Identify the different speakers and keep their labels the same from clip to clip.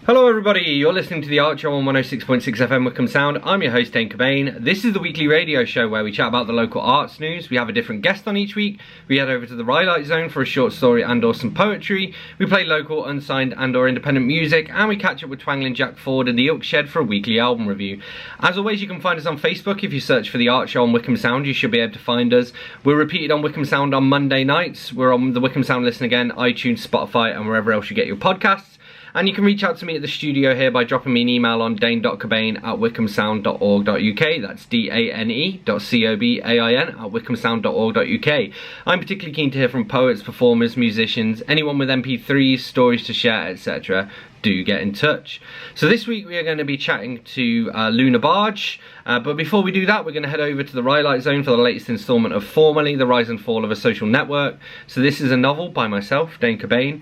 Speaker 1: Hello everybody, you're listening to The Archer on 106.6 FM Wickham Sound. I'm your host Dane Cobain. This is the weekly radio show where we chat about the local arts news. We have a different guest on each week. We head over to the Rhylight Zone for a short story and or some poetry. We play local, unsigned and or independent music, and we catch up with Twangling Jack Ford in the Ilk Shed for a weekly album review. As always, you can find us on Facebook. If you search for The Archer on Wickham Sound, you should be able to find us. We're repeated on Wickham Sound on Monday nights. We're on the Wickham Sound Listen Again, iTunes, Spotify and wherever else you get your podcasts. And you can reach out to me at the studio here by dropping me an email on dane.cobain@wickhamsound.org.uk. That's dane.cobain@wickhamsound.org.uk. I'm particularly keen to hear from poets, performers, musicians, anyone with MP3s, stories to share, etc. Do get in touch. So this week we are going to be chatting to LunaBarge, but before we do that we're going to head over to the Rhylight Zone for the latest instalment of Formerly, The Rise and Fall of a Social Network. So this is a novel by myself, Dane Cobain.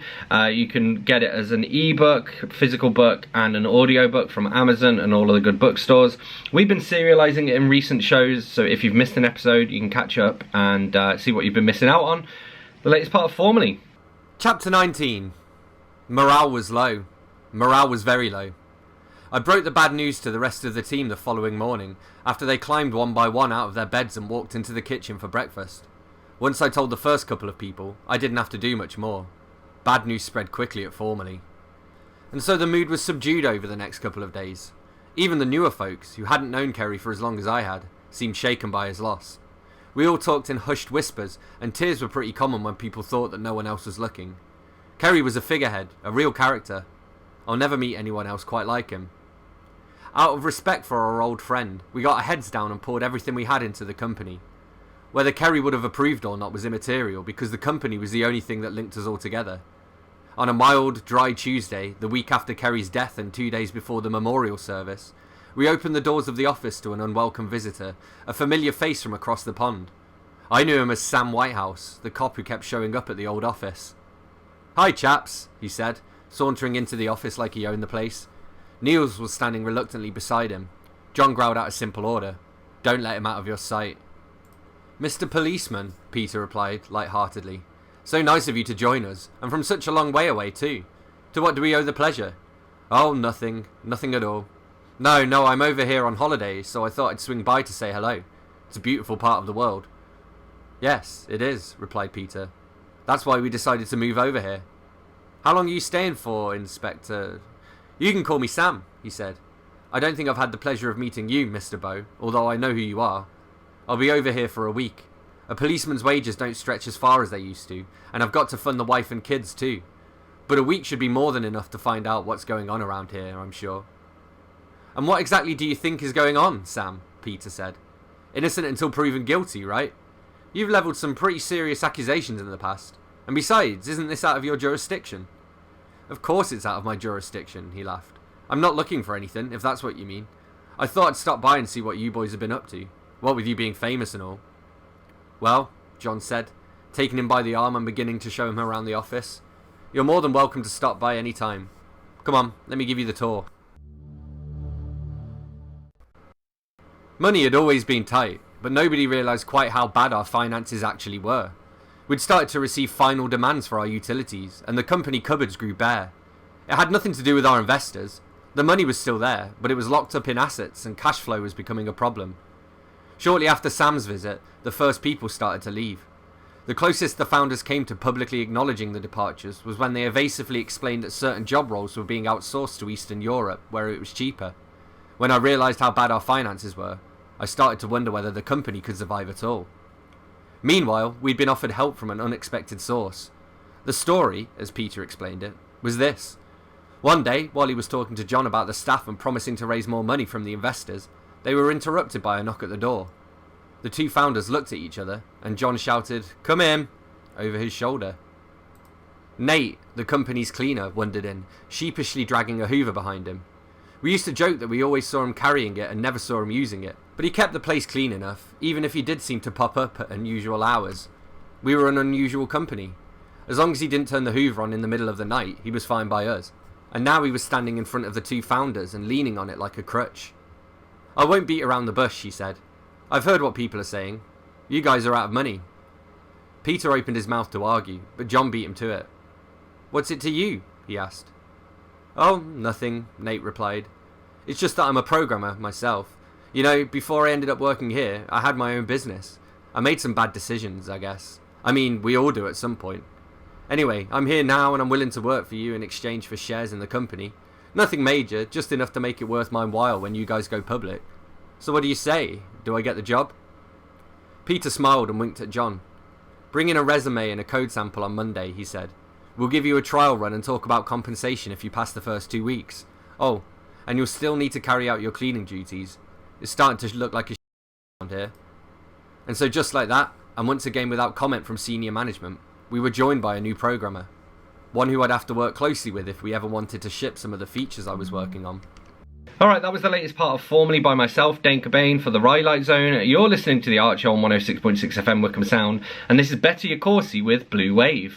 Speaker 1: You can get it as an ebook, physical book and an audio book from Amazon and all of the good bookstores. We've been serialising it in recent shows, so if you've missed an episode you can catch up and see what you've been missing out on. The latest part of Formerly.
Speaker 2: Chapter 19. Morale was low. Morale was very low. I broke the bad news to the rest of the team the following morning, after they climbed one by one out of their beds and walked into the kitchen for breakfast. Once I told the first couple of people, I didn't have to do much more. Bad news spread quickly at Formerly. And so the mood was subdued over the next couple of days. Even the newer folks, who hadn't known Kerry for as long as I had, seemed shaken by his loss. We all talked in hushed whispers, and tears were pretty common when people thought that no one else was looking. Kerry was a figurehead, a real character. I'll never meet anyone else quite like him. Out of respect for our old friend, we got our heads down and poured everything we had into the company. Whether Kerry would have approved or not was immaterial, because the company was the only thing that linked us all together. On a mild, dry Tuesday, the week after Kerry's death and 2 days before the memorial service, we opened the doors of the office to an unwelcome visitor, a familiar face from across the pond. I knew him as Sam Whitehouse, the cop who kept showing up at the old office. "Hi chaps," he said, sauntering into the office like he owned the place. Niels was standing reluctantly beside him. John growled out a simple order. "Don't let him out of your sight." "Mr. Policeman," Peter replied, light-heartedly. "So nice of you to join us, and from such a long way away too. To what do we owe the pleasure?" "Oh, nothing. Nothing at all. No, I'm over here on holiday, so I thought I'd swing by to say hello. It's a beautiful part of the world." "Yes, it is," replied Peter. "That's why we decided to move over here." "How long are you staying for, Inspector?" "You can call me Sam," he said. "I don't think I've had the pleasure of meeting you, Mr. Bow, although I know who you are. I'll be over here for a week. A policeman's wages don't stretch as far as they used to, and I've got to fund the wife and kids too. But a week should be more than enough to find out what's going on around here, I'm sure." "And what exactly do you think is going on, Sam?" Peter said. "Innocent until proven guilty, right? You've levelled some pretty serious accusations in the past. And besides, isn't this out of your jurisdiction?" "Of course it's out of my jurisdiction," he laughed. "I'm not looking for anything, if that's what you mean. I thought I'd stop by and see what you boys have been up to. What with you being famous and all." "Well," John said, taking him by the arm and beginning to show him around the office, "you're more than welcome to stop by any time. Come on, let me give you the tour." Money had always been tight, but nobody realised quite how bad our finances actually were. We'd started to receive final demands for our utilities, and the company cupboards grew bare. It had nothing to do with our investors. The money was still there, but it was locked up in assets, and cash flow was becoming a problem. Shortly after Sam's visit, the first people started to leave. The closest the founders came to publicly acknowledging the departures was when they evasively explained that certain job roles were being outsourced to Eastern Europe, where it was cheaper. When I realised how bad our finances were, I started to wonder whether the company could survive at all. Meanwhile, we'd been offered help from an unexpected source. The story, as Peter explained it, was this. One day, while he was talking to John about the staff and promising to raise more money from the investors, they were interrupted by a knock at the door. The two founders looked at each other, and John shouted, "Come in," over his shoulder. Nate, the company's cleaner, wandered in, sheepishly dragging a hoover behind him. We used to joke that we always saw him carrying it and never saw him using it, but he kept the place clean enough, even if he did seem to pop up at unusual hours. We were an unusual company. As long as he didn't turn the hoover on in the middle of the night, he was fine by us. And now he was standing in front of the two founders and leaning on it like a crutch. "I won't beat around the bush," he said. "I've heard what people are saying. You guys are out of money." Peter opened his mouth to argue, but John beat him to it. "What's it to you?" he asked. Oh, nothing, Nate replied. It's just that I'm a programmer myself. You know, before I ended up working here, I had my own business. I made some bad decisions, I guess. I mean, we all do at some point. Anyway, I'm here now and I'm willing to work for you in exchange for shares in the company. Nothing major, just enough to make it worth my while when you guys go public. So what do you say? Do I get the job? Peter smiled and winked at John. Bring in a resume and a code sample on Monday, he said. We'll give you a trial run and talk about compensation if you pass the first 2 weeks. Oh, and you'll still need to carry out your cleaning duties. It's starting to look like a around here. And so just like that, and once again without comment from senior management, we were joined by a new programmer. One who I'd have to work closely with if we ever wanted to ship some of the features I was working on.
Speaker 1: Alright, that was the latest part of Formerly by myself, Dane Cobain, for the Rhylight Zone. You're listening to the Archer on 106.6 FM Wickham Sound, and this is Better Your Coursey with Blue Wave.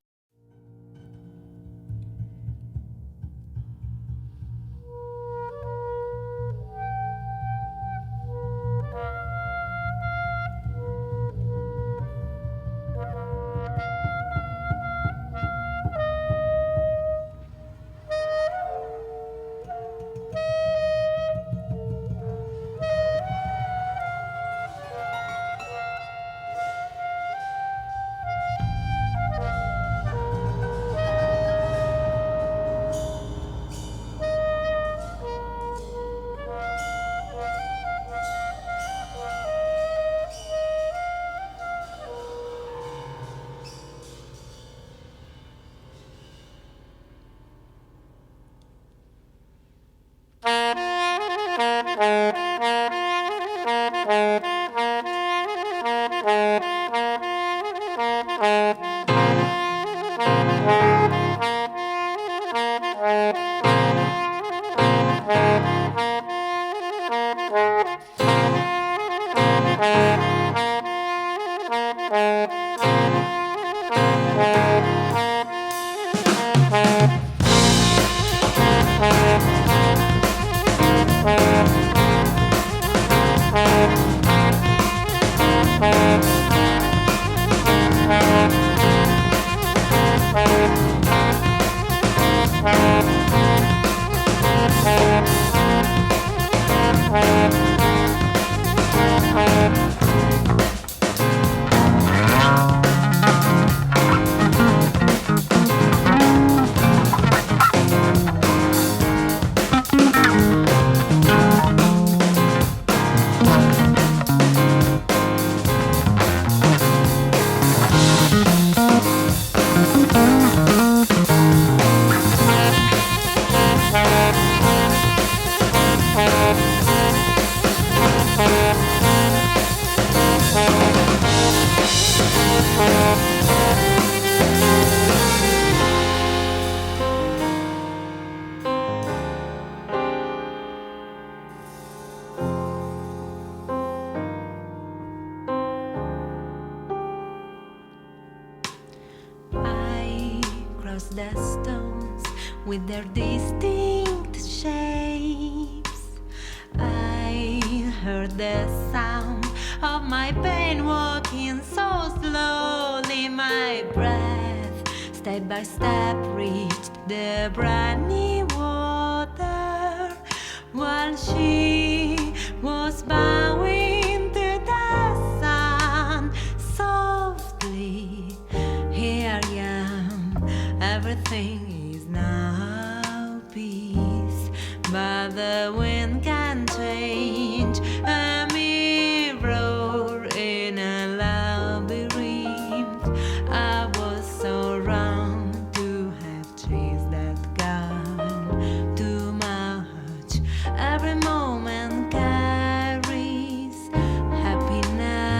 Speaker 3: The stones with their distinct shapes. I heard the sound of my pain walking so slowly. My breath, step by step, reached the briny water while she was bowing to the sun. Softly, here I am. Everything is now peace, but the wind can change a mirror in a labyrinth. I was so wrong to have chased that gun too much. Every moment carries happiness.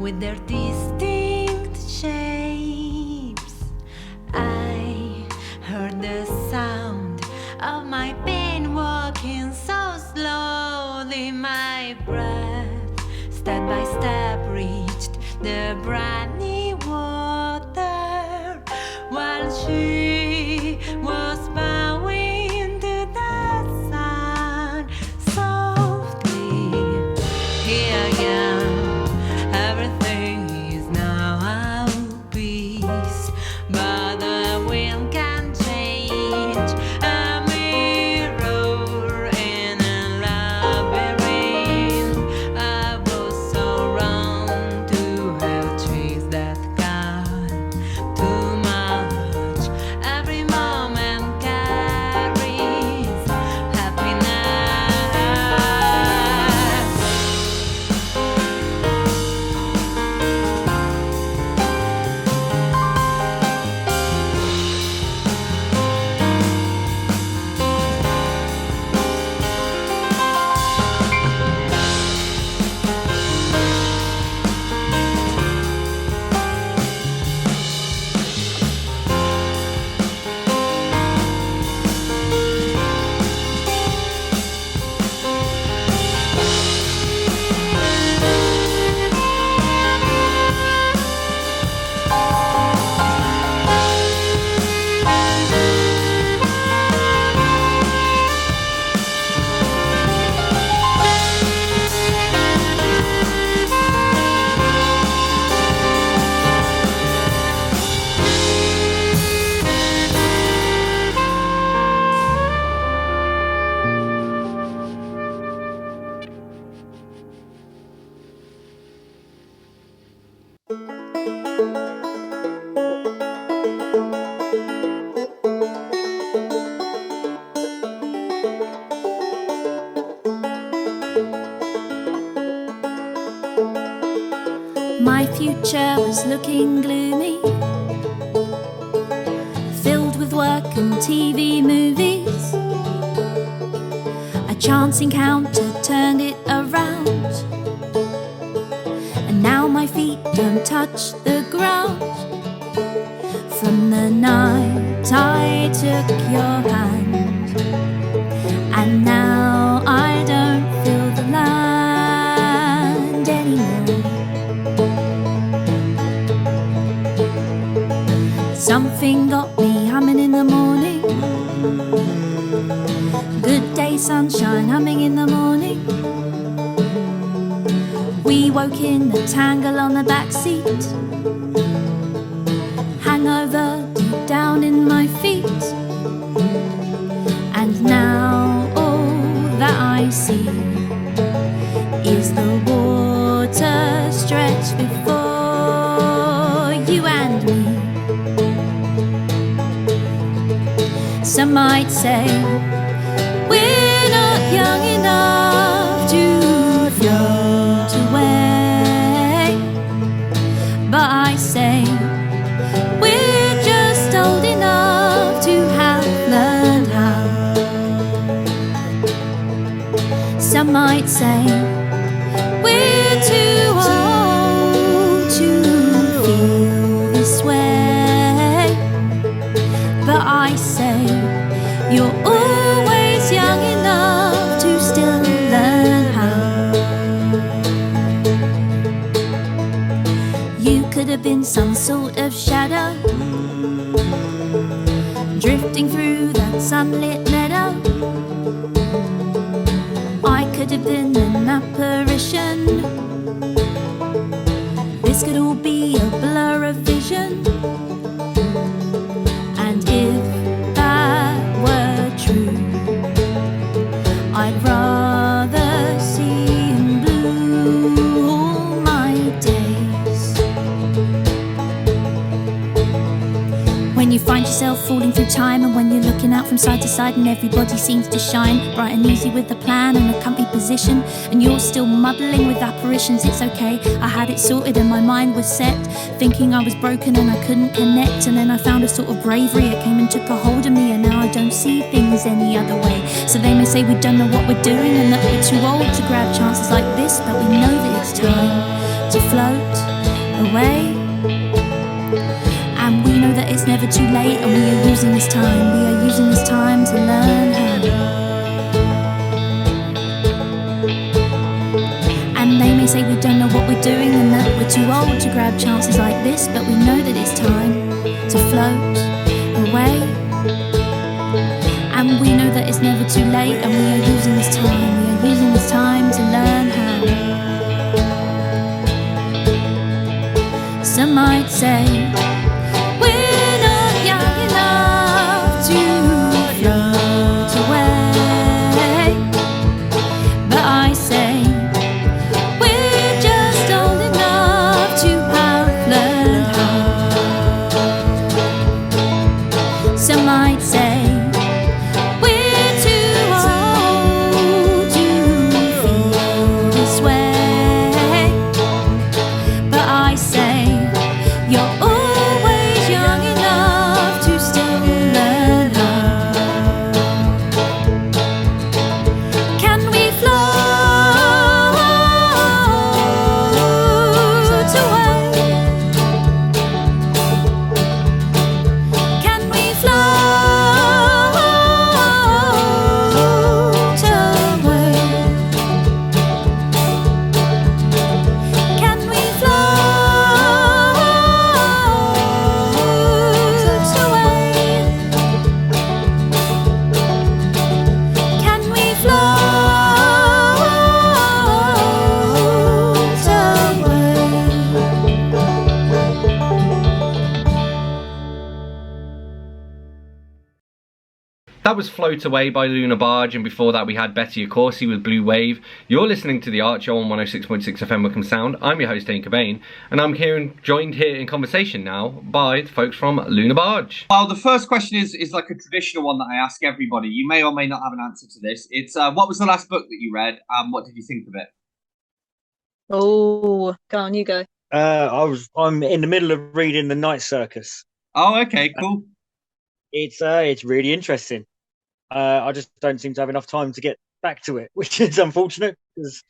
Speaker 3: with their distinct shapes. I heard the sound of my pain walking so slowly. My breath, step by step, reached the briny water, while she was bowing to the sun. Softly, here I am, everything is now peace, but the wind can change a mirror in a labyrinth. I was so wrong to have chased that car too much. Every moment carries happiness.
Speaker 4: My future was looking gloomy, filled with work and TV movies. A chance encounter turned it around, and now my feet don't touch the ground. From the night I took your hand, and now I don't feel the land anymore. Something got me humming in the morning. Good day sunshine humming in the morning. We woke in the tangle on the back seat. Hangover deep down in my feet. And now all that I see is the water stretched before you and me. Some might say we're not young enough to float away, but I say we're just old enough to have learned how. Some might say we're too old to feel this way, but I say you're always young enough to still learn how. You could have been some sort of shadow, drifting through that sunlit meadow. I could have been an apparition. This could all be a blur of vision. And if true, I'd rather see in blue all my days. When you find yourself falling through time, and when you're looking out from side to side, and everybody seems to shine bright and easy with a plan and a comfy position, and you're still muddling with apparitions, it's okay. I had it sorted and my mind was set, thinking I was broken and I couldn't connect. And then I found a sort of bravery, it came and took a hold of me, and now I don't see things any other way. So they may say we don't know what we're doing, and that we're too old to grab chances like this, but we know that it's time to float away. And we know that it's never too late, and we are using this time. We are using this time to learn how. And they may say we don't know what we're doing and that we're too old to grab chances like this, but we know that it's time to float away. And we know that it's never too late, and we are using this time. We are using this time to learn how. Some might say we're not young enough to float away, but I say we're just old enough to have learned how. Some might say we're too old to feel this way, but I say you're always young enough to still learn how. Can we float away? Can we float away? Can we float away? Can we float away?
Speaker 1: That was Float Away by LunaBarge, and before that we had Betty Accorsi with Blue Wave. You're listening to The Art Show on 106.6 FM Wickham Sound. I'm your host, Dane Cobain, and I'm joined here in conversation now by the folks from LunaBarge.
Speaker 5: Well, the first question is like a traditional one that I ask everybody. You may or may not have an answer to this. It's what was the last book that you read, and what did you think of it?
Speaker 6: Oh, go on, you go.
Speaker 7: I'm in the middle of reading The Night Circus.
Speaker 5: Oh, okay, cool.
Speaker 7: It's really interesting. I just don't seem to have enough time to get back to it, which is unfortunate because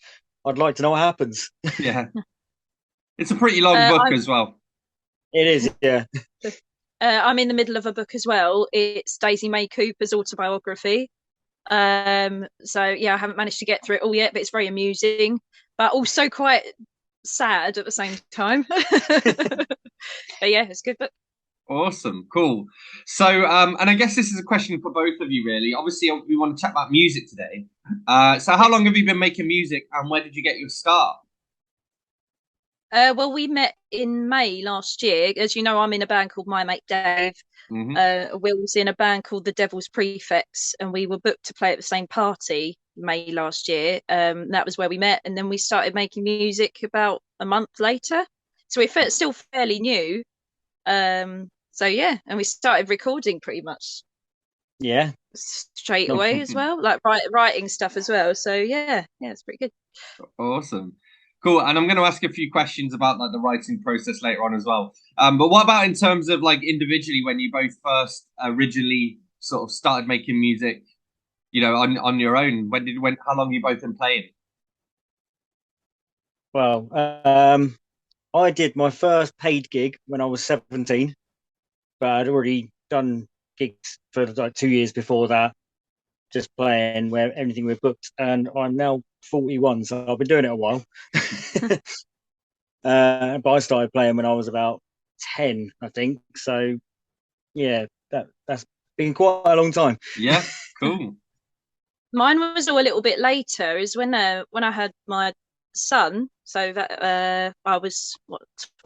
Speaker 7: I'd like to know what happens.
Speaker 5: Yeah. It's a pretty long book as well.
Speaker 7: It is, yeah.
Speaker 6: I'm in the middle of a book as well. It's Daisy May Cooper's autobiography. So yeah, I haven't managed to get through it all yet, but it's very amusing, but also quite sad at the same time. But yeah, it's a good book.
Speaker 5: Awesome, cool. So, and I guess this is a question for both of you, really. Obviously, we want to chat about music today. So how long have you been making music, and where did you get your start?
Speaker 6: Well, we met in May last year. As you know, I'm in a band called My Mate Dave.
Speaker 5: Mm-hmm.
Speaker 6: Will was in a band called The Devil's Prefects, and we were booked to play at the same party May last year. That was where we met, and then we started making music about a month later. So we're still fairly new. So yeah, and we started recording pretty much straight away as well, like writing stuff as well. So yeah, it's pretty good.
Speaker 5: Awesome. Cool. And I'm going to ask a few questions about like the writing process later on as well. But what about in terms of like individually, when you both first originally sort of started making music, you know, on your own? How long have you both been playing?
Speaker 7: Well, I did my first paid gig when I was 17, but I'd already done gigs for like 2 years before that, just playing where everything we're booked. And I'm now 41, so I've been doing it a while. But I started playing when I was about 10, I think. So yeah, that's been quite a long time.
Speaker 5: Yeah, cool.
Speaker 6: Mine was all a little bit later, is when I had my son. So that I was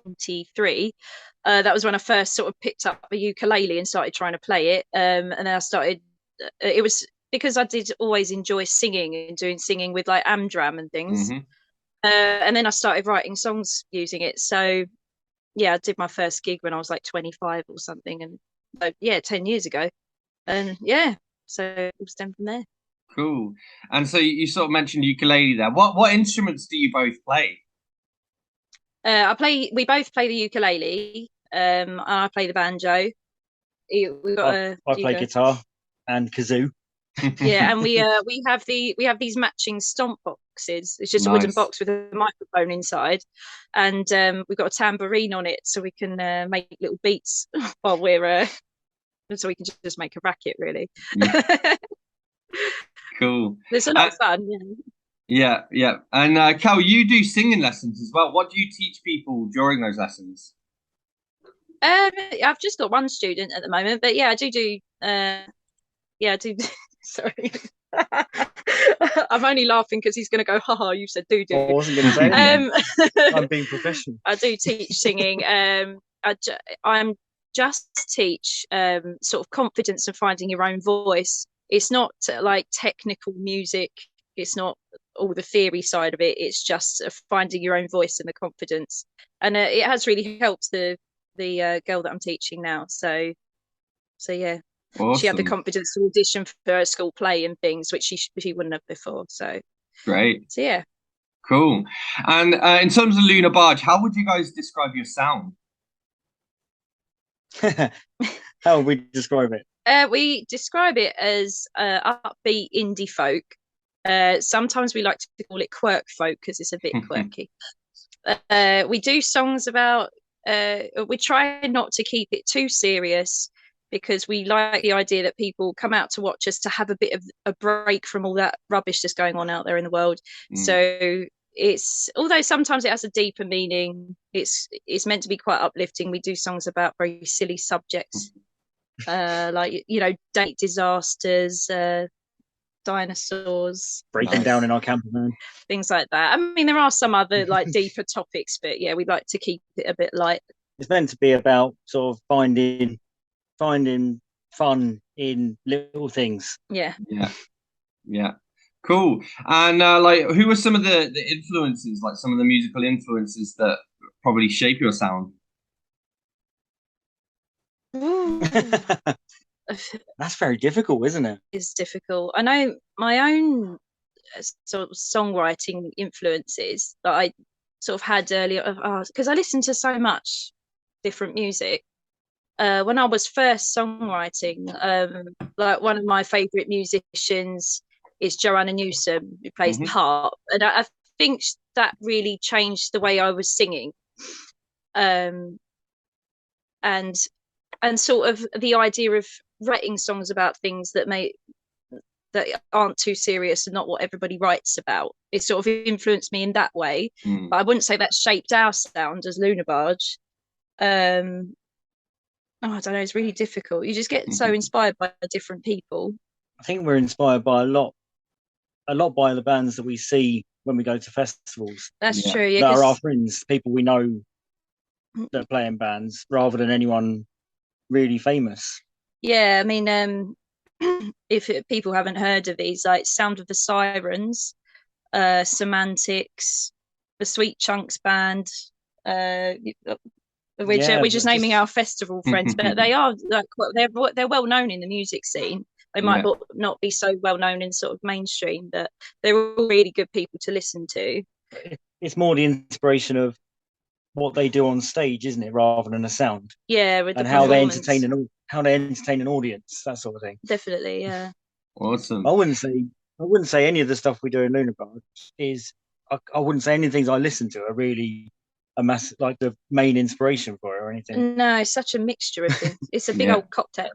Speaker 6: 23. That was when I first sort of picked up a ukulele and started trying to play it. And then I started. It was because I did always enjoy singing and doing singing with like Amdram and things.
Speaker 5: Mm-hmm.
Speaker 6: And then I started writing songs using it. So yeah, I did my first gig when I was like 25 or something, and 10 years ago. And yeah, so it was done from there.
Speaker 5: Cool. And so you sort of mentioned ukulele there. What instruments do you both play?
Speaker 6: We both play the ukulele. I play the banjo.
Speaker 7: I play guitar and kazoo.
Speaker 6: Yeah, and we have these matching stomp boxes. It's just a wooden
Speaker 5: Nice.
Speaker 6: box with a microphone inside, and we've got a tambourine on it, so we can make little beats while we're so we can just make a racket, really.
Speaker 5: Cool.
Speaker 6: There's a lot of fun.
Speaker 5: Yeah, yeah. And Cal, you do singing lessons as well. What do you teach people during those lessons?
Speaker 6: I've just got one student at the moment, but yeah, I do. Yeah, I do. Sorry. I'm only laughing because he's going to go, haha, you said do.
Speaker 7: I wasn't going to say anything. I'm being professional.
Speaker 6: I do teach singing. I'm just teach sort of confidence and finding your own voice. It's not like technical music. It's not all the theory side of it. It's just finding your own voice and the confidence. And it has really helped the girl that I'm teaching now. So yeah.
Speaker 5: Awesome.
Speaker 6: She had the confidence to audition for a school play and things, which she wouldn't have before. So
Speaker 5: great.
Speaker 6: So yeah.
Speaker 5: Cool. And in terms of LunaBarge, how would you guys describe your sound?
Speaker 7: How would we describe it?
Speaker 6: We describe it as upbeat indie folk. Sometimes we like to call it quirk folk because it's a bit quirky. We do songs about. We try not to keep it too serious, because we like the idea that people come out to watch us to have a bit of a break from all that rubbish that's going on out there in the world. So it's, although sometimes it has a deeper meaning, it's meant to be quite uplifting. We do songs about very silly subjects, like, you know, date disasters, dinosaurs,
Speaker 7: breaking down in our camper van,
Speaker 6: things like that. I mean, there are some other like deeper topics, but yeah, we like to keep it a bit light.
Speaker 7: It's meant to be about sort of finding fun in little things.
Speaker 6: Yeah.
Speaker 5: Cool. And like, who are some of the influences, like some of the musical influences that probably shape your sound?
Speaker 7: That's very difficult, isn't it?
Speaker 6: It's difficult. I know my own sort of songwriting influences that I sort of had earlier, because I listened to so much different music. When I was first songwriting, like one of my favourite musicians is Joanna Newsom, who plays the harp, and I think that really changed the way I was singing, and sort of the idea of writing songs about things that aren't too serious and not what everybody writes about. It sort of influenced me in that way, but I wouldn't say that shaped our sound as LunaBarge. I don't know, it's really difficult. You just get so inspired by different people.
Speaker 7: I think we're inspired by a lot by the bands that we see when we go to festivals.
Speaker 6: That's true. Yeah,
Speaker 7: that are our friends, people we know that play in bands, rather than anyone really famous.
Speaker 6: Yeah, I mean, if people haven't heard of these, like Sound of the Sirens, Semantics, the Sweet Chunks Band, we're just naming our festival friends, but they are like, they're well known in the music scene. They might not be so well known in sort of mainstream, but they're all really good people to listen to.
Speaker 7: It's more the inspiration of what they do on stage, isn't it, rather than a sound?
Speaker 6: Yeah, with
Speaker 7: and how they entertain an audience, that sort of thing.
Speaker 6: Definitely, yeah.
Speaker 5: Awesome.
Speaker 7: I wouldn't say any of the stuff we do in LunaBarge is. I wouldn't say any things I listen to are really a massive, like the main inspiration for it or anything.
Speaker 6: No, it's such a mixture of things. It's a big old cocktail.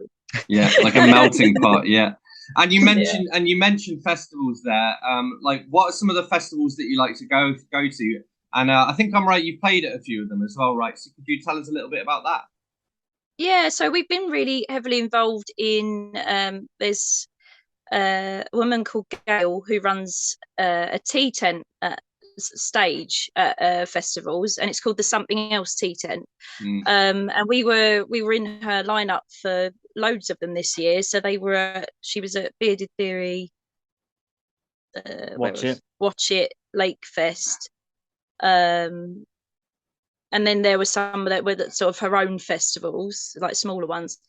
Speaker 5: Yeah, like a melting pot. Yeah. And you mentioned festivals there. Like, what are some of the festivals that you like to go to? And I think I'm right, you played at a few of them as well, right? So could you tell us a little bit about that?
Speaker 6: Yeah, so we've been really heavily involved in there's a woman called Gail who runs a tea tent stage at festivals, and it's called the Something Else Tea Tent. And we were in her lineup for loads of them this year. So she was at Bearded Theory, Watch It, Lake Fest, and then there were some that were sort of her own festivals, like smaller ones.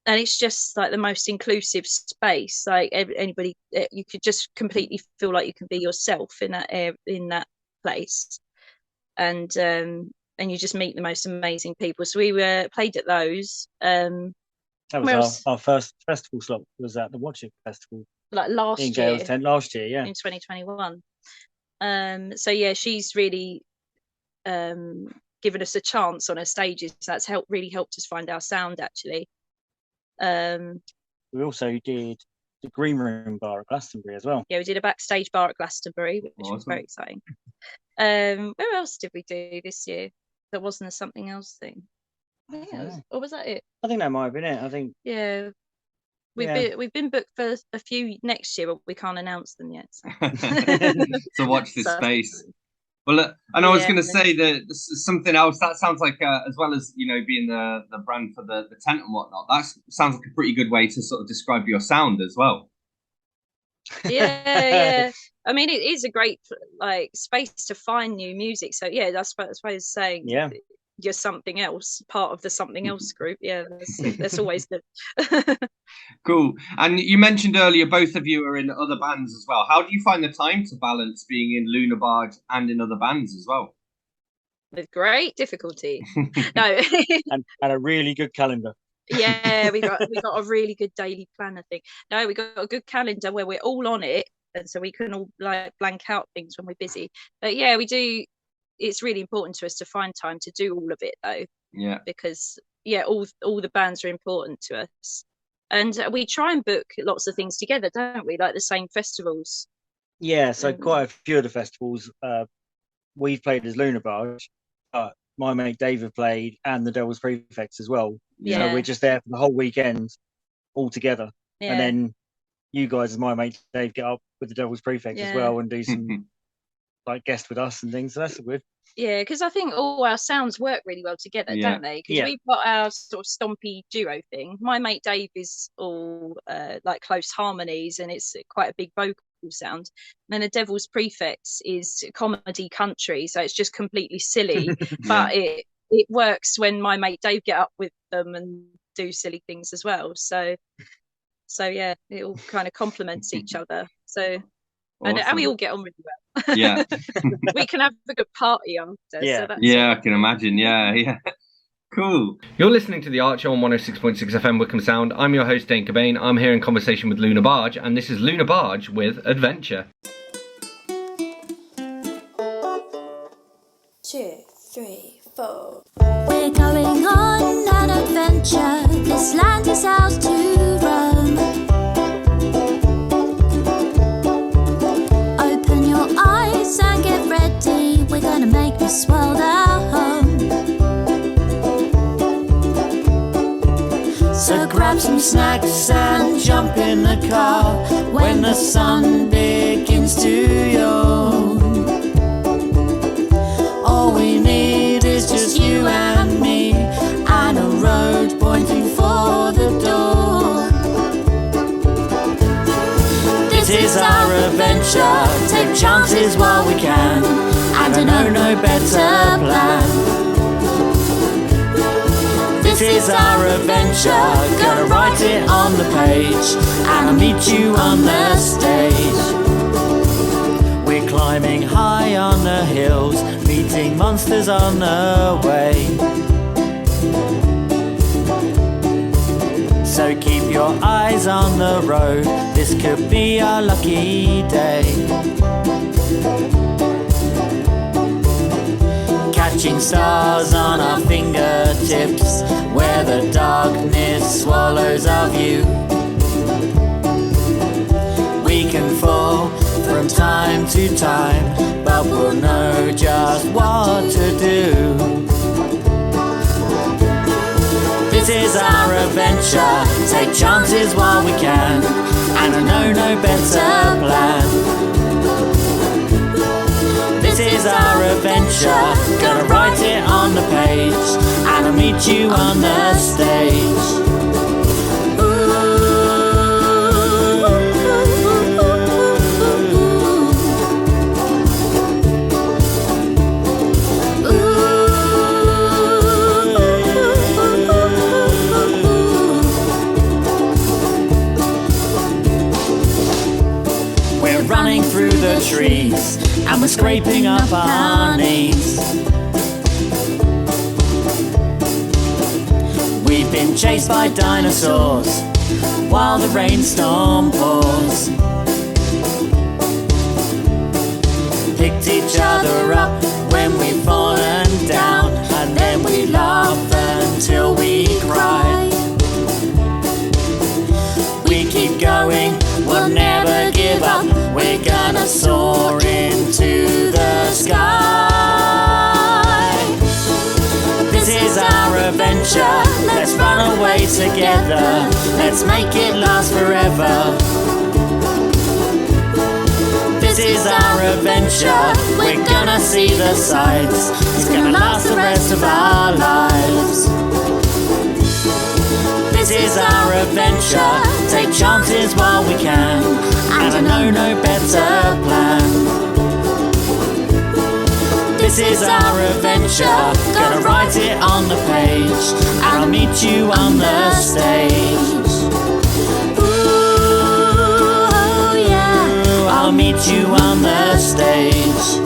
Speaker 6: And it's just like the most inclusive space. Like anybody, you could just completely feel like you can be yourself in that place, and you just meet the most amazing people. So we played at those.
Speaker 7: That was our first festival slot. Was at the Watch It Festival
Speaker 6: like last
Speaker 7: in
Speaker 6: year,
Speaker 7: Gales Tent last year. Yeah,
Speaker 6: in 2021. So yeah, she's really given us a chance on her stages. That's really helped us find our sound, actually.
Speaker 7: We also did the Green Room bar at Glastonbury as well.
Speaker 6: Yeah, we did a backstage bar at Glastonbury, which was very exciting. Where else did we do this year? That wasn't a something else thing. Or was that it?
Speaker 7: I think that might have been it. I think.
Speaker 6: Yeah. We've been booked for a few next year, but we can't announce them yet. So,
Speaker 5: so watch this space. Well, and I was going to say that something else that sounds like, as well as being the brand for the tent and whatnot, that sounds like a pretty good way to sort of describe your sound as well.
Speaker 6: Yeah. I mean, it is a great space to find new music. So yeah, that's what I was saying.
Speaker 7: Yeah.
Speaker 6: You're something else, part of the something else group. Yeah, that's always good.
Speaker 5: Cool. And you mentioned earlier both of you are in other bands as well. How do you find the time to balance being in LunaBarge and in other bands as well?
Speaker 6: With great difficulty. No.
Speaker 7: and a really good calendar.
Speaker 6: Yeah, we got a really good daily planner thing. No, we got a good calendar where we're all on it, and so we can all blank out things when we're busy. But yeah, we do. It's really important to us to find time to do all of it, though.
Speaker 5: Yeah.
Speaker 6: Because all the bands are important to us, and we try and book lots of things together, don't we? Like the same festivals.
Speaker 7: Yeah, so quite a few of the festivals we've played as LunaBarge, but my mate David played and the Devil's Prefects as well.
Speaker 6: Yeah.
Speaker 7: So we're just there for the whole weekend all together.
Speaker 6: Yeah.
Speaker 7: And then you guys, as my mate Dave, get up with the Devil's Prefects as well and do some guest with us and things. So that's good.
Speaker 6: Yeah, because I think all our sounds work really well together, don't they? Because we've got our sort of stompy duo thing. My mate Dave is all close harmonies, and it's quite a big vocal sound. And then the Devil's Prefects is comedy country, so it's just completely silly, but it works when my mate Dave get up with them and do silly things as well. So yeah, it all kind of complements each other. So and we all get on really well.
Speaker 5: Yeah.
Speaker 6: We can have a good party after.
Speaker 7: Yeah.
Speaker 6: So
Speaker 5: I can imagine. Yeah. Cool.
Speaker 1: You're listening to The Archer on 106.6 FM Wickham Sound. I'm your host, Dane Cobain. I'm here in conversation with LunaBarge, and this is LunaBarge with Adventure.
Speaker 4: 2, 3, 4. We're going on an adventure. This land is ours to roam. Open your eyes and get ready. We're gonna make this world our home. So grab some snacks and jump in the car when the sun begins to yawn. All we need is just you and me, and a road pointing for the dawn. This is our adventure, take chances while we can, and I know no better plan. This is our adventure, gonna write it on the page, and I'll meet you on the stage. We're climbing high on the hills, meeting monsters on the way. So keep your eyes on the road, this could be our lucky day. Catching stars on our fingertips, where the darkness swallows our view. We can fall from time to time, but we'll know just what to do. This is our adventure, take chances while we can, and I know no better plan. This is our adventure, gonna write it on the page, and I'll meet you on the stage. We're running through the trees, and we're scraping up our knees. We've
Speaker 8: been chased by dinosaurs while the rainstorm pours. Picked each other up when we've fallen down, and then we laugh until we cry. We keep going, we'll never give up. We're gonna soar into the sky. This is our adventure, let's run away together. Let's make it last forever. This is our adventure, we're gonna see the sights. It's gonna last the rest of our lives. This is our adventure, take chances while we can, and I know no better plan. This is our adventure, gonna write it on the page, and I'll meet you on the stage. I'll meet you on the stage.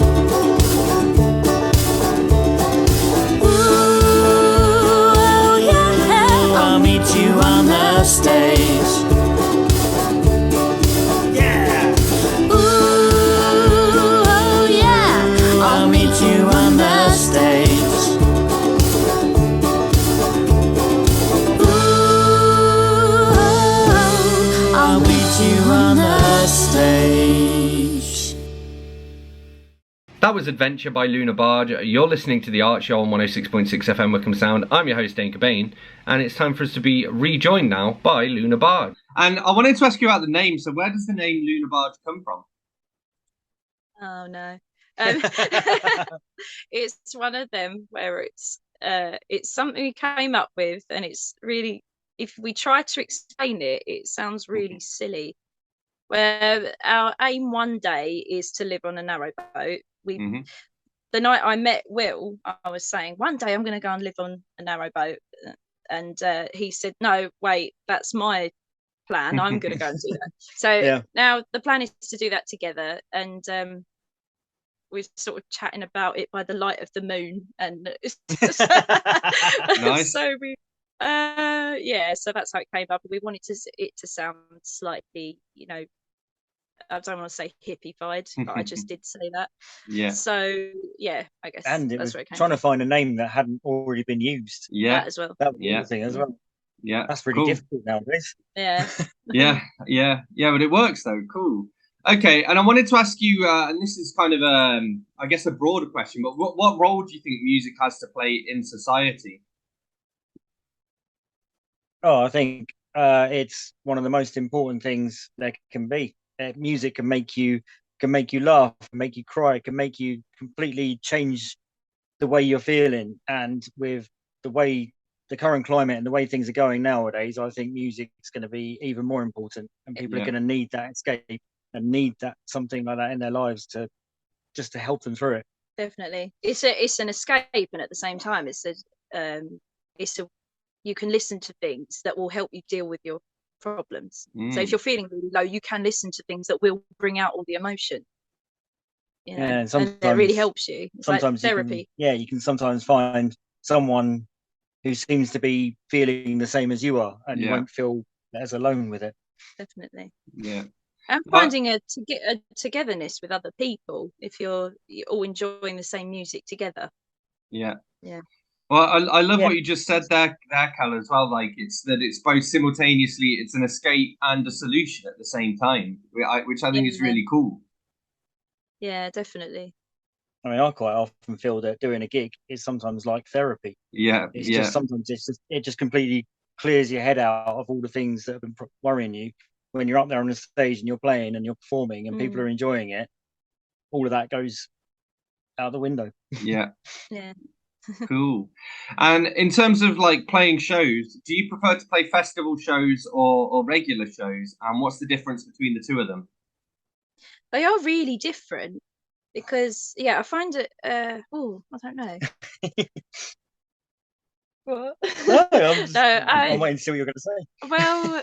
Speaker 8: Ooh, yeah. I'll meet you on the stage. Yeah. Ooh, yeah. I'll meet you on the stage. Ooh, I'll meet you on the stage.
Speaker 1: That was Adventure by LunaBarge. You're listening to The Art Show on 106.6 FM Wickham Sound. I'm your host, Dane Cobain, and it's time for us to be rejoined now by LunaBarge.
Speaker 5: And I wanted to ask you about the name. So where does the name LunaBarge come from?
Speaker 6: Oh no. It's one of them where it's something we came up with, and it's really, if we try to explain it, it sounds really silly. Where our aim one day is to live on a narrowboat. The night I met Will, I was saying, one day I'm going to go and live on a narrowboat, and he said, no, wait, that's my plan, I'm going to go and do that. So now the plan is to do that together, and we're sort of chatting about it by the light of the moon, and
Speaker 5: Nice.
Speaker 6: So we so that's how it came up. We wanted it to sound slightly, you know, I don't want to say hippie-fied, but I just did say that.
Speaker 5: Yeah.
Speaker 6: So yeah, I guess.
Speaker 7: And it
Speaker 6: that's
Speaker 7: was
Speaker 6: where it came
Speaker 7: trying
Speaker 6: from.
Speaker 7: to find a name that hadn't already been used.
Speaker 5: Yeah.
Speaker 6: That as well.
Speaker 7: That was the thing as well.
Speaker 5: Yeah.
Speaker 7: That's really difficult nowadays.
Speaker 6: Yeah.
Speaker 5: Yeah, but it works though. Cool. Okay, and I wanted to ask you, and this is kind of I guess a broader question, but what role do you think music has to play in society?
Speaker 7: Oh, I think it's one of the most important things there can be. Music can make you laugh, can make you cry, can make you completely change the way you're feeling. And with the current climate and the way things are going nowadays, I think music is going to be even more important, and people are going to need that escape and need that something like that in their lives to help them through it.
Speaker 6: Definitely, it's an escape, and at the same time, you can listen to things that will help you deal with your problems. So if you're feeling really low, you can listen to things that will bring out all the emotion. You know?
Speaker 7: And
Speaker 6: that really helps you. It's sometimes like therapy.
Speaker 7: You can sometimes find someone who seems to be feeling the same as you are, and you won't feel as alone with it.
Speaker 6: Definitely.
Speaker 5: Yeah.
Speaker 6: And finding a togetherness with other people if you're all enjoying the same music together.
Speaker 5: Yeah.
Speaker 6: Yeah.
Speaker 5: Well, I love what you just said there, Cal, as well. Like it's both simultaneously, it's an escape and a solution at the same time, which I think is really cool.
Speaker 6: Yeah, definitely.
Speaker 7: I mean, I quite often feel that doing a gig is sometimes like therapy.
Speaker 5: Yeah,
Speaker 7: it's just sometimes it just completely clears your head out of all the things that have been worrying you. When you're up there on the stage and you're playing and you're performing and people are enjoying it, all of that goes out the window.
Speaker 5: Yeah.
Speaker 6: Yeah.
Speaker 5: Cool. And in terms of like playing shows, do you prefer to play festival shows or regular shows? And what's the difference between the two of them?
Speaker 6: They are really different because I find it I don't know. What?
Speaker 7: I'm waiting to see what you're going to say.
Speaker 6: Well,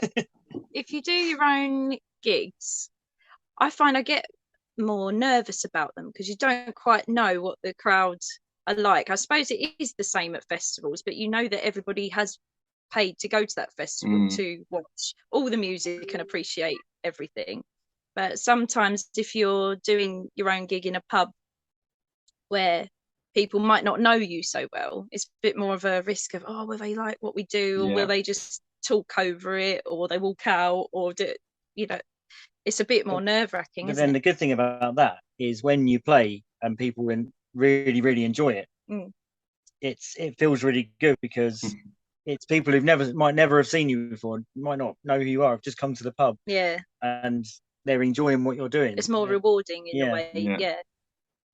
Speaker 6: if you do your own gigs, I find I get more nervous about them because you don't quite know what the crowd are like. I suppose it is the same at festivals, but you know that everybody has paid to go to that festival
Speaker 5: Mm.
Speaker 6: to watch all the music and appreciate everything. But sometimes if you're doing your own gig in a pub where people might not know you so well, it's a bit more of a risk of, oh, will they like what we do, or
Speaker 5: Yeah.
Speaker 6: will they just talk over it, or they walk out, or do, you know, it's a bit more nerve-wracking,
Speaker 7: But
Speaker 6: isn't
Speaker 7: then
Speaker 6: it?
Speaker 7: the good thing about that is when you play and people really, really enjoy it,
Speaker 6: Mm.
Speaker 7: it feels really good because it's people who've might never have seen you before, might not know who you are, have just come to the pub
Speaker 6: Yeah,
Speaker 7: and they're enjoying what you're doing.
Speaker 6: it's more rewarding in a way.
Speaker 5: Yeah.
Speaker 6: Yeah,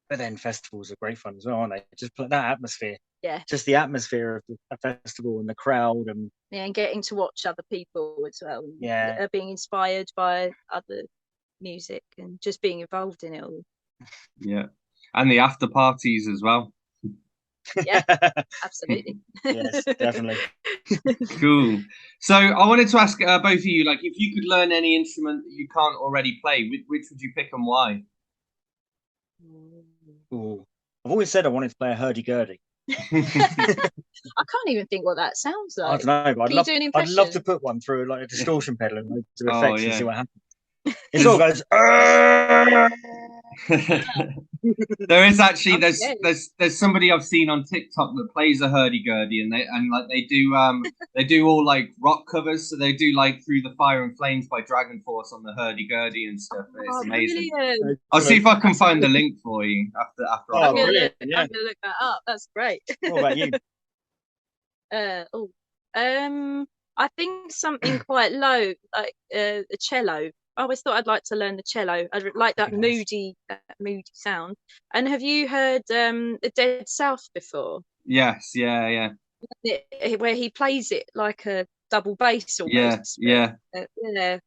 Speaker 7: But then festivals are great fun as well, aren't they? Just put that atmosphere,
Speaker 6: yeah,
Speaker 7: just the atmosphere of a festival and the crowd, and
Speaker 6: yeah, and getting to watch other people as well, and
Speaker 7: Yeah.
Speaker 6: being inspired by other music and just being involved in it all.
Speaker 5: Yeah. And the after parties as well.
Speaker 6: Yeah, absolutely.
Speaker 7: yes, definitely.
Speaker 5: Cool. So I wanted to ask both of you, like, if you could learn any instrument that you can't already play, which would you pick and why?
Speaker 7: Ooh. I've always said I wanted to play a hurdy-gurdy.
Speaker 6: I can't even think what that sounds
Speaker 7: I
Speaker 6: like.
Speaker 7: don't know, but
Speaker 6: Can you do an
Speaker 7: I'd
Speaker 6: impression?
Speaker 7: love to put one through like a distortion pedal and do
Speaker 5: Oh,
Speaker 7: effects
Speaker 5: yeah.
Speaker 7: and see what happens. It sort of goes.
Speaker 5: There is actually
Speaker 6: Okay.
Speaker 5: there's somebody I've seen on TikTok that plays a hurdy-gurdy, and they do all like rock covers, so they do like Through the Fire and Flames by Dragon Force on the hurdy-gurdy and stuff. It's
Speaker 6: Oh,
Speaker 5: amazing.
Speaker 6: brilliant.
Speaker 5: I'll see if I can find the link for you after
Speaker 7: Oh,
Speaker 5: I
Speaker 6: I'm gonna
Speaker 7: brilliant,
Speaker 6: look,
Speaker 7: yeah.
Speaker 6: I'm gonna look that up. That's great.
Speaker 7: What about you?
Speaker 6: I think something quite low, like a cello. I always thought I'd like to learn the cello. I'd like that
Speaker 7: Nice.
Speaker 6: moody sound. And have you heard the Dead South before?
Speaker 5: Yes, yeah.
Speaker 6: Where he plays it like a double bass almost.
Speaker 5: Yeah.
Speaker 6: Yeah.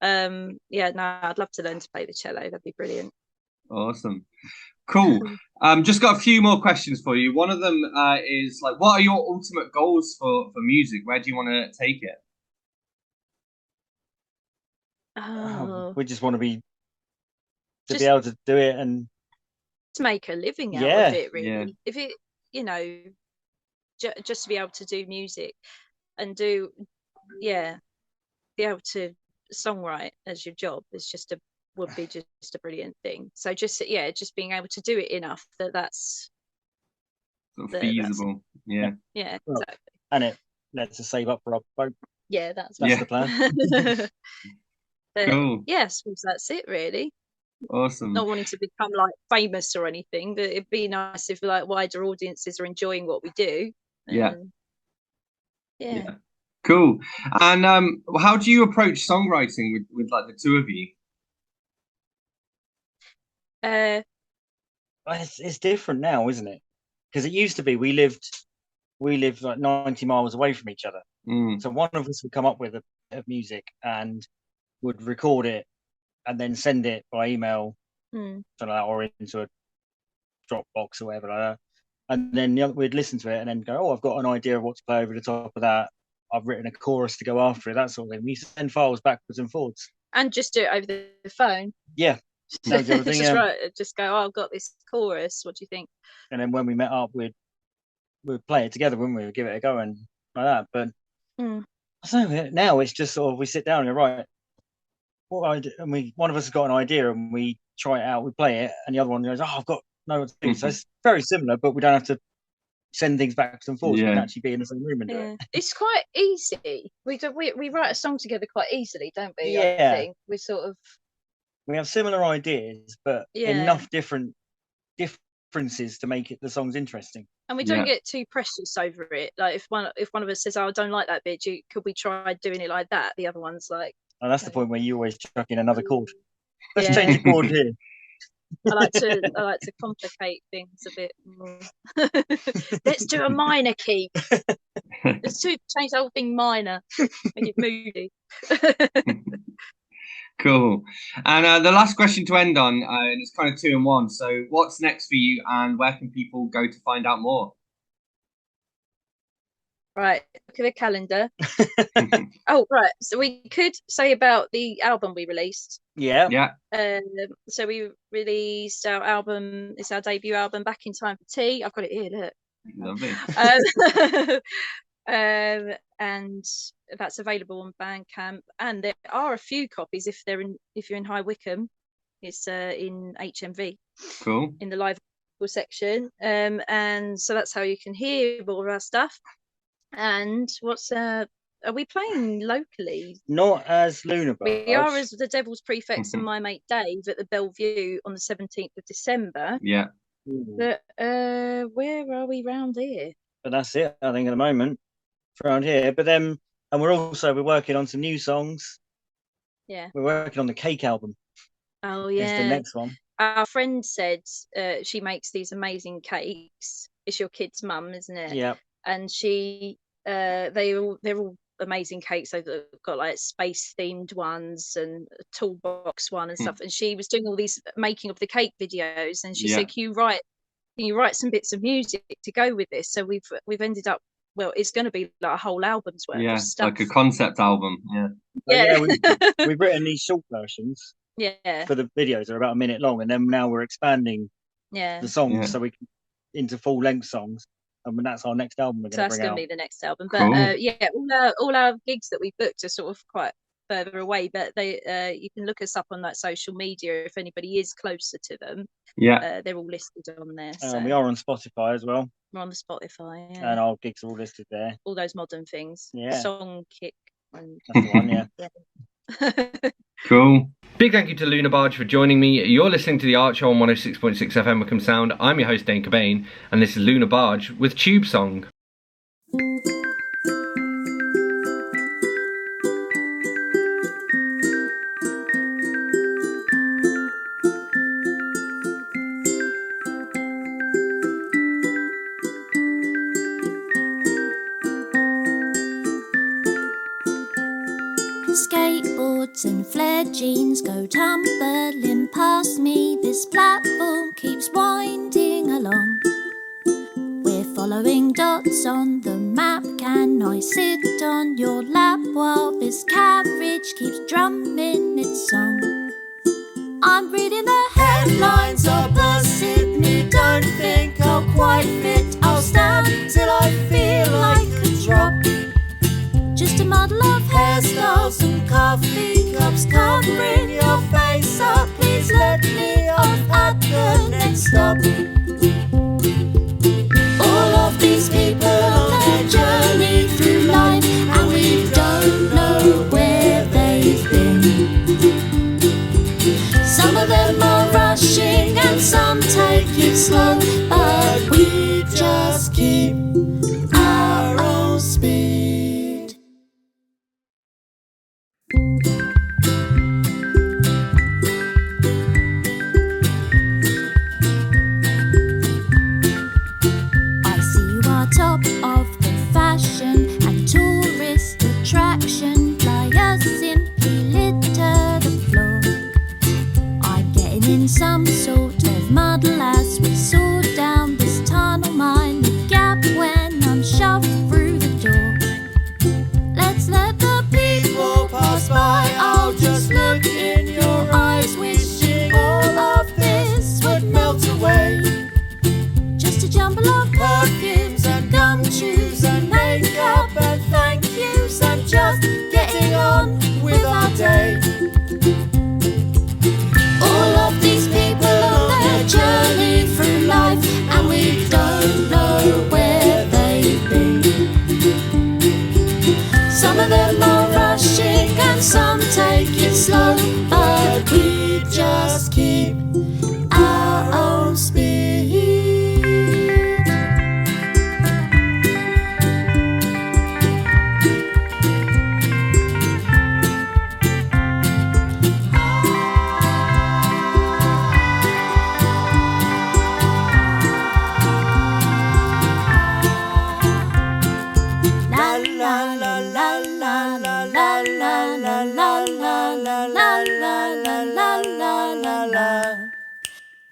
Speaker 6: Yeah, no, I'd love to learn to play the cello. That'd be brilliant.
Speaker 5: Awesome. Cool. Just got a few more questions for you. One of them is like, what are your ultimate goals for music? Where do you want to take it?
Speaker 6: Oh,
Speaker 7: We just want to be
Speaker 6: Just-
Speaker 7: able to do it and
Speaker 6: to make a living out
Speaker 7: Yeah,
Speaker 6: of it, really.
Speaker 5: yeah.
Speaker 6: If it, just to be able to do music and be able to songwrite as your job would be just a brilliant thing. So just being able to do it enough that's
Speaker 5: Sort of
Speaker 6: that's
Speaker 5: feasible. Yeah.
Speaker 6: yeah,
Speaker 7: Well,
Speaker 6: exactly.
Speaker 7: and it lets us save up for our boat.
Speaker 6: Yeah, that's
Speaker 7: That's
Speaker 5: Yeah.
Speaker 7: the plan.
Speaker 5: Cool.
Speaker 6: Yeah, I suppose that's it really.
Speaker 5: Awesome.
Speaker 6: Not wanting to become like famous or anything, but it'd be nice if like wider audiences are enjoying what we do.
Speaker 5: Yeah.
Speaker 6: Yeah.
Speaker 5: Cool. And how do you approach songwriting with like the two of you?
Speaker 7: It's different now, isn't it? Because it used to be we lived like 90 miles away from each other.
Speaker 5: Mm.
Speaker 7: So one of us would come up with a bit of music and would record it and then send it by email, something like that, or into a Dropbox or whatever like that. And then we'd listen to it and then go, oh, I've got an idea of what to play over the top of that. I've written a chorus to go after it, that sort of thing. We send files backwards and forwards.
Speaker 6: And just do it over the phone.
Speaker 7: Yeah. That was the other thing,
Speaker 6: just
Speaker 7: yeah.
Speaker 6: just go, oh, I've got this chorus. What do you think?
Speaker 7: And then when we met up, we'd play it together, wouldn't we? We'd give it a go and like that. But I don't know, now it's just sort of we sit down and go, right, one of us has got an idea and we try it out, we play it, and the other one goes, oh, I've got no what to do. So it's very similar, but we don't have to send things backwards and forwards. We can actually be in the same room and do it.
Speaker 6: It's quite easy. We write a song together quite easily, don't we?
Speaker 7: Yeah.
Speaker 6: I think we sort of
Speaker 7: have similar ideas, but enough differences to make the songs interesting.
Speaker 6: And we don't get too precious over it. Like if one of us says, "Oh, I don't like that bit," could we try doing it like that? The other one's like,
Speaker 7: and that's the point where you always chuck in another chord. Let's
Speaker 6: Yeah.
Speaker 7: change the chord here.
Speaker 6: I like to complicate things a bit more. Let's do a minor key. Let's change the whole thing minor. Make it moody.
Speaker 5: Cool. And the last question to end on, and it's kind of 2 in 1. So what's next for you and where can people go to find out more?
Speaker 6: Right, look at the calendar. Oh, right. So we could say about the album we released.
Speaker 7: Yeah.
Speaker 5: Yeah.
Speaker 6: So we released our album. It's our debut album, Back in Time for Tea. I've got it here. Look.
Speaker 5: Lovely.
Speaker 6: And that's available on Bandcamp. And there are a few copies if you're in High Wycombe. It's in HMV.
Speaker 5: Cool.
Speaker 6: In the live section. And so that's how you can hear all of our stuff. And are we playing locally?
Speaker 7: Not as LunaBarge.
Speaker 6: We are as the Devil's Prefects and my mate Dave at the Bellevue on the 17th of December.
Speaker 5: Yeah.
Speaker 6: But where are we round here?
Speaker 7: But that's it, I think, at the moment. Around here. But then, and we're working on some new songs.
Speaker 6: Yeah.
Speaker 7: We're working on the Cake album.
Speaker 6: Oh, yeah.
Speaker 7: It's the next one.
Speaker 6: Our friend said she makes these amazing cakes. It's your kid's mum, isn't it?
Speaker 7: Yeah.
Speaker 6: And they're all amazing cakes. They've got like space themed ones and a toolbox one and stuff. And she was doing all these making of the cake videos, and she said, can you write some bits of music to go with this? So we've ended up, well, it's going to be like a whole album's worth of stuff.
Speaker 5: Like a concept album.
Speaker 7: We've written these short versions for the videos. They're about a minute long, and then now we're expanding the songs so we can into full length songs. And that's our next album.
Speaker 6: So that's going to be the next album. But all our gigs that we booked are sort of quite further away. But you can look us up on that social media if anybody is closer to them.
Speaker 5: Yeah,
Speaker 6: they're all listed on there. So.
Speaker 7: We are on Spotify as well.
Speaker 6: We're on the Spotify,
Speaker 7: and our gigs are all listed there.
Speaker 6: All those modern things.
Speaker 7: Yeah,
Speaker 6: Song Kick. And...
Speaker 7: That's the one. Yeah.
Speaker 5: Cool.
Speaker 1: Big thank you to LunaBarge for joining me. You're listening to The Art Show on 106.6 FM Wycombe Sound. I'm your host, Dane Cobain, and this is LunaBarge with Tube Song.
Speaker 4: Skateboards and flared jeans go tumbling past me. This platform keeps winding along. We're following dots on the map. Can I sit on your lap while this carriage keeps drumming its song? I'm reading the headlines of the Sydney. Don't think I'll quite fit. I'll stand till I feel like a drop. Just a muddle of hairstyles and coffee cups covering your face up. Please let me off at the next stop. All of these people on their journey through life, and we don't know where they've been. Some of them are rushing and some take it slow, but we just keep our own speed. Top of the fashion and tourist attraction, flyers simply litter the floor. I'm getting in some sort of muddle as we soar down this tunnel. Mind the gap when I'm shoved through the door. Let's let the people pass by. I'll just look in your eyes, wishing all of this would melt away. Just a jumble of perfumes and gumshoes and makeup and thank yous and just getting on with our day. All of these people on their journey through life, and we don't know where they've been. Some of them are rushing and some take it slow, but we just keep our own speed.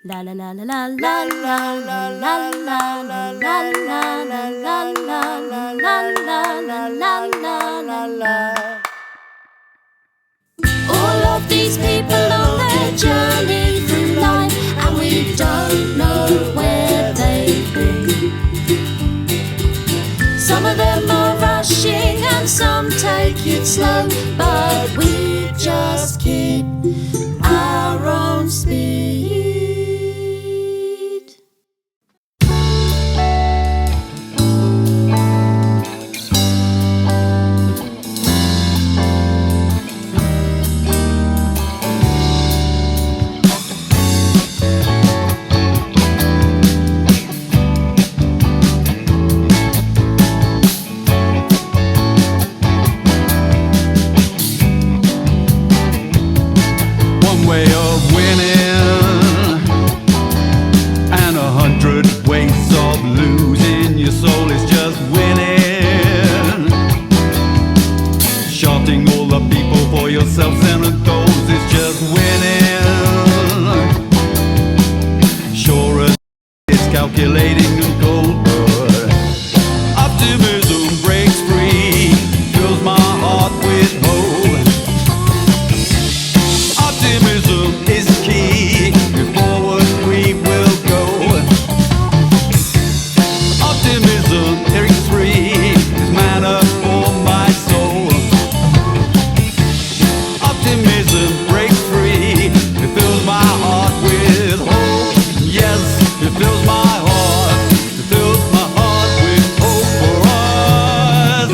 Speaker 4: La la la la la la la la la la la la la la la la la la la la. All of these people on their journey through life, and we don't know where they've been. Some of them are
Speaker 8: slow, but we just keep our own speed.
Speaker 9: Way of winning and 100 ways of losing. Your soul is just winning. Shorting all the people for yourselves and the goals is just winning. Sure as it's calculating the goal, but optimism breaks free, fills my heart with hope. Optimism is key, forward we will go. Optimism breaks free, is manna for my soul. Optimism breaks free, it fills my heart with hope. Yes, it fills my heart, it fills my heart with hope for us.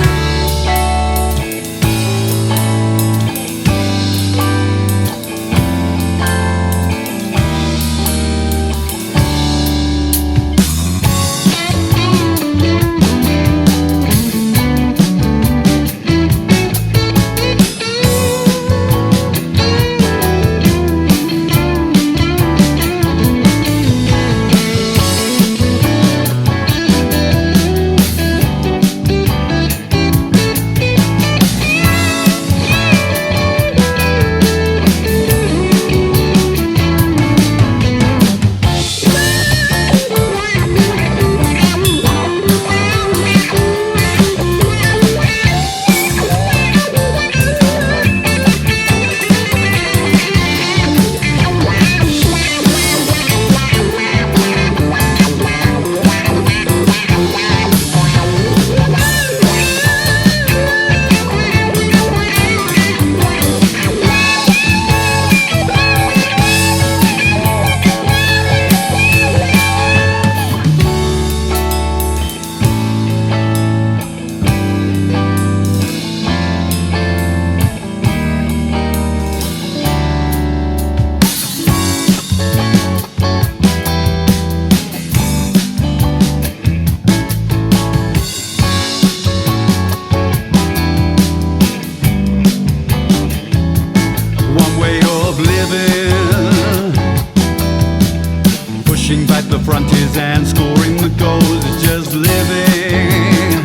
Speaker 9: Pushing back the frontiers and scoring the goals is just living.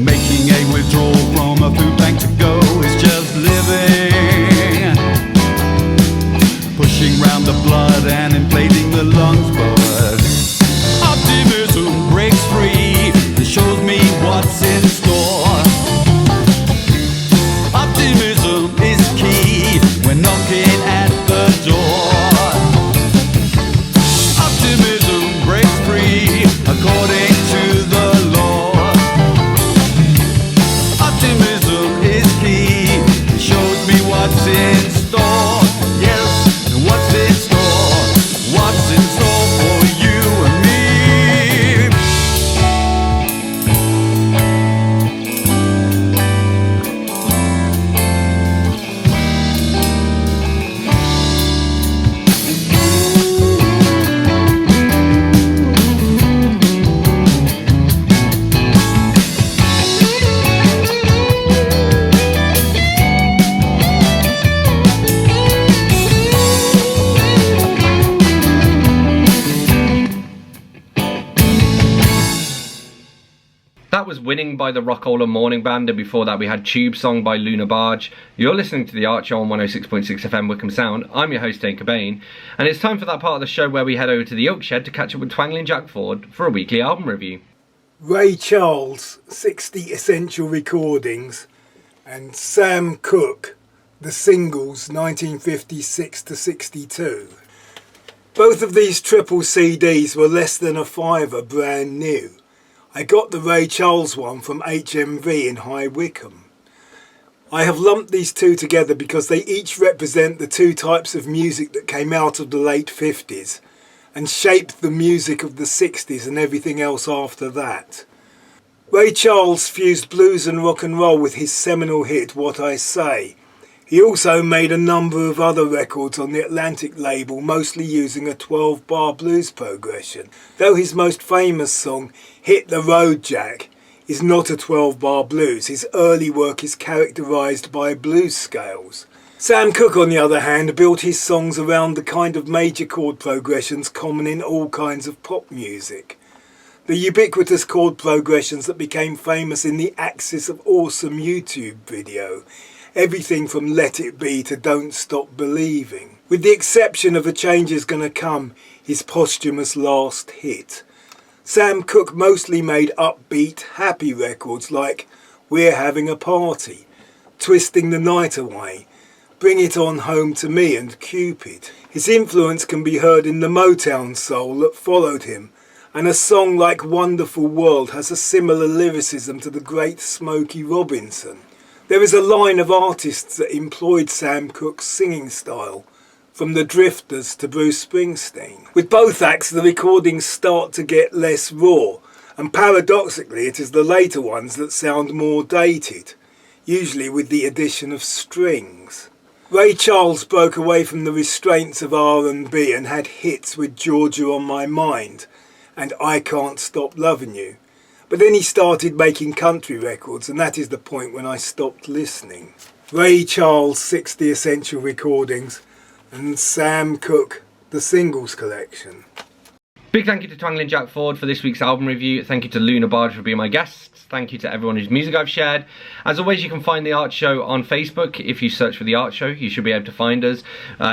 Speaker 9: Making a withdrawal from a food bank to go is just living. Pushing round the blood and inflating the lungs, but optimism breaks free. It shows me what's in store. Optimism is key. We're knocking at the door. Optimism breaks free according to the law. Optimism is key. It shows me what's in store. Yes, what's in store? What's in store for you and me?
Speaker 1: That was Winning by the Rockola Morning Band, and before that we had Tube Song by LunaBarge. You're listening to The Archer on 106.6 FM Wickham Sound. I'm your host Dane Cobain, and it's time for that part of the show where we head over to the Oak Shed to catch up with Twangling Jack Ford for a weekly album review.
Speaker 10: Ray Charles, 60 Essential Recordings, and Sam Cooke, The Singles, 1956 to 62. Both of these triple CDs were less than a £5 brand new. I got the Ray Charles one from HMV in High Wycombe. I have lumped these two together because they each represent the two types of music that came out of the late 50s and shaped the music of the 60s and everything else after that. Ray Charles fused blues and rock and roll with his seminal hit What I Say. He also made a number of other records on the Atlantic label, mostly using a 12-bar blues progression, though his most famous song, Hit the Road Jack, is not a 12-bar blues. His early work is characterised by blues scales. Sam Cooke, on the other hand, built his songs around the kind of major chord progressions common in all kinds of pop music. The ubiquitous chord progressions that became famous in the Axis of Awesome YouTube video. Everything from Let It Be to Don't Stop Believing. With the exception of A Change Is Gonna Come, his posthumous last hit. Sam Cooke mostly made upbeat, happy records like We're Having a Party, Twisting the Night Away, Bring It On Home to Me and Cupid. His influence can be heard in the Motown soul that followed him, and a song like Wonderful World has a similar lyricism to the great Smokey Robinson. There is a line of artists that employed Sam Cooke's singing style, from the Drifters to Bruce Springsteen. With both acts, the recordings start to get less raw, and paradoxically it is the later ones that sound more dated, usually with the addition of strings. Ray Charles broke away from the restraints of R&B and had hits with Georgia on My Mind and I Can't Stop Loving You. But then he started making country records, and that is the point when I stopped listening. Ray Charles, 60 Essential Recordings, and Sam Cooke, The Singles Collection.
Speaker 1: Big thank you to Twangling Jack Ford for this week's album review. Thank you to LunaBarge for being my guests. Thank you to everyone whose music I've shared. As always, you can find The Art Show on Facebook. If you search for The Art Show, you should be able to find us.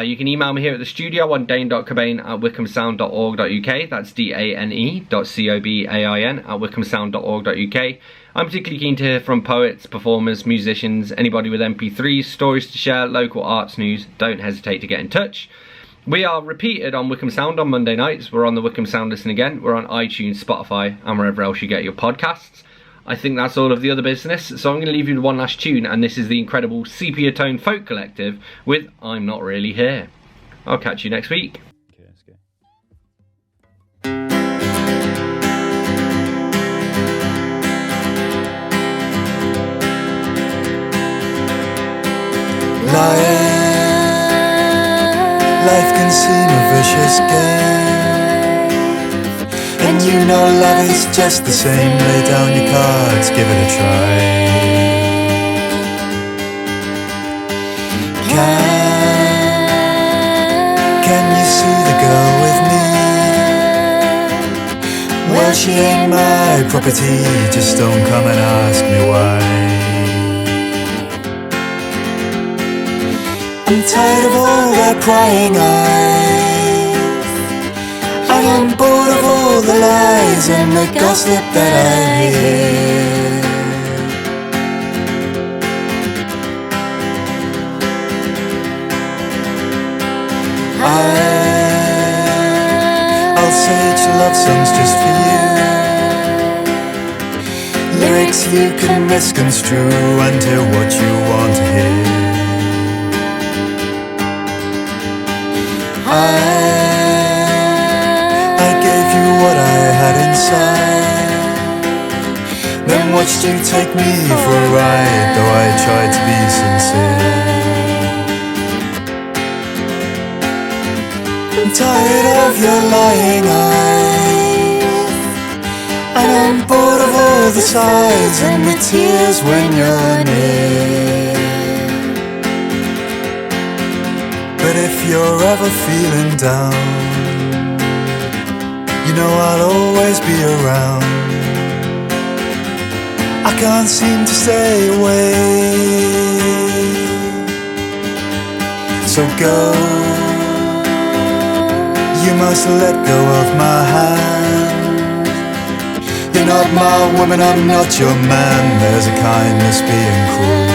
Speaker 1: You can email me here at the studio on dane.cobain@wickhamsound.org.uk. That's dane.cobain@wickhamsound.org.uk. I'm particularly keen to hear from poets, performers, musicians, anybody with MP3s, stories to share, local arts news. Don't hesitate to get in touch. We are repeated on Wickham Sound on Monday nights. We're on the Wickham Sound Listen again. We're on iTunes, Spotify, and wherever else you get your podcasts. I think that's all of the other business, so I'm going to leave you with one last tune, and this is the incredible Sepia Tone Folk Collective with I'm Not Really Here. I'll catch you next week.
Speaker 11: Okay, let's go.
Speaker 8: Life can seem a vicious game, and you know love is just the same. Lay down your cards, give it a try. Can you see the girl with me? Well, she ain't my property, just don't come and ask me why. I'm tired of all their prying eyes, and I'm bored of all the lies and the gossip that I hear. I'll sage love songs just for you, lyrics you can misconstrue and hear what you want to hear. I gave you what I had inside, then watched you take me for a ride, though I tried to be sincere. I'm tired of your lying eyes, and I'm bored of all the sighs and the tears when you're near. But if you're ever feeling down, you know I'll always be around. I can't seem to stay away, so go. You must let go of my hand. You're not my woman, I'm not your man. There's a kindness being cruel.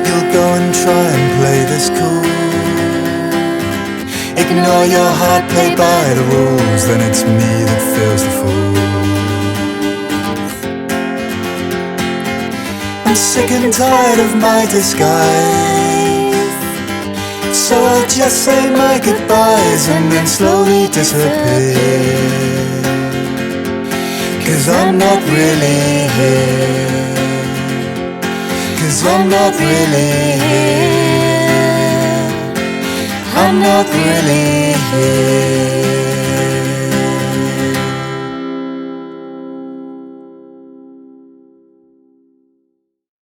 Speaker 8: You'll go and try and play this cool. Ignore your heart, play by the rules, then it's me that feels the fool. I'm sick and tired of my disguise, so I'll just say my goodbyes and then slowly disappear. 'Cause I'm not really here. 'Cause I'm not really here. I'm not really here.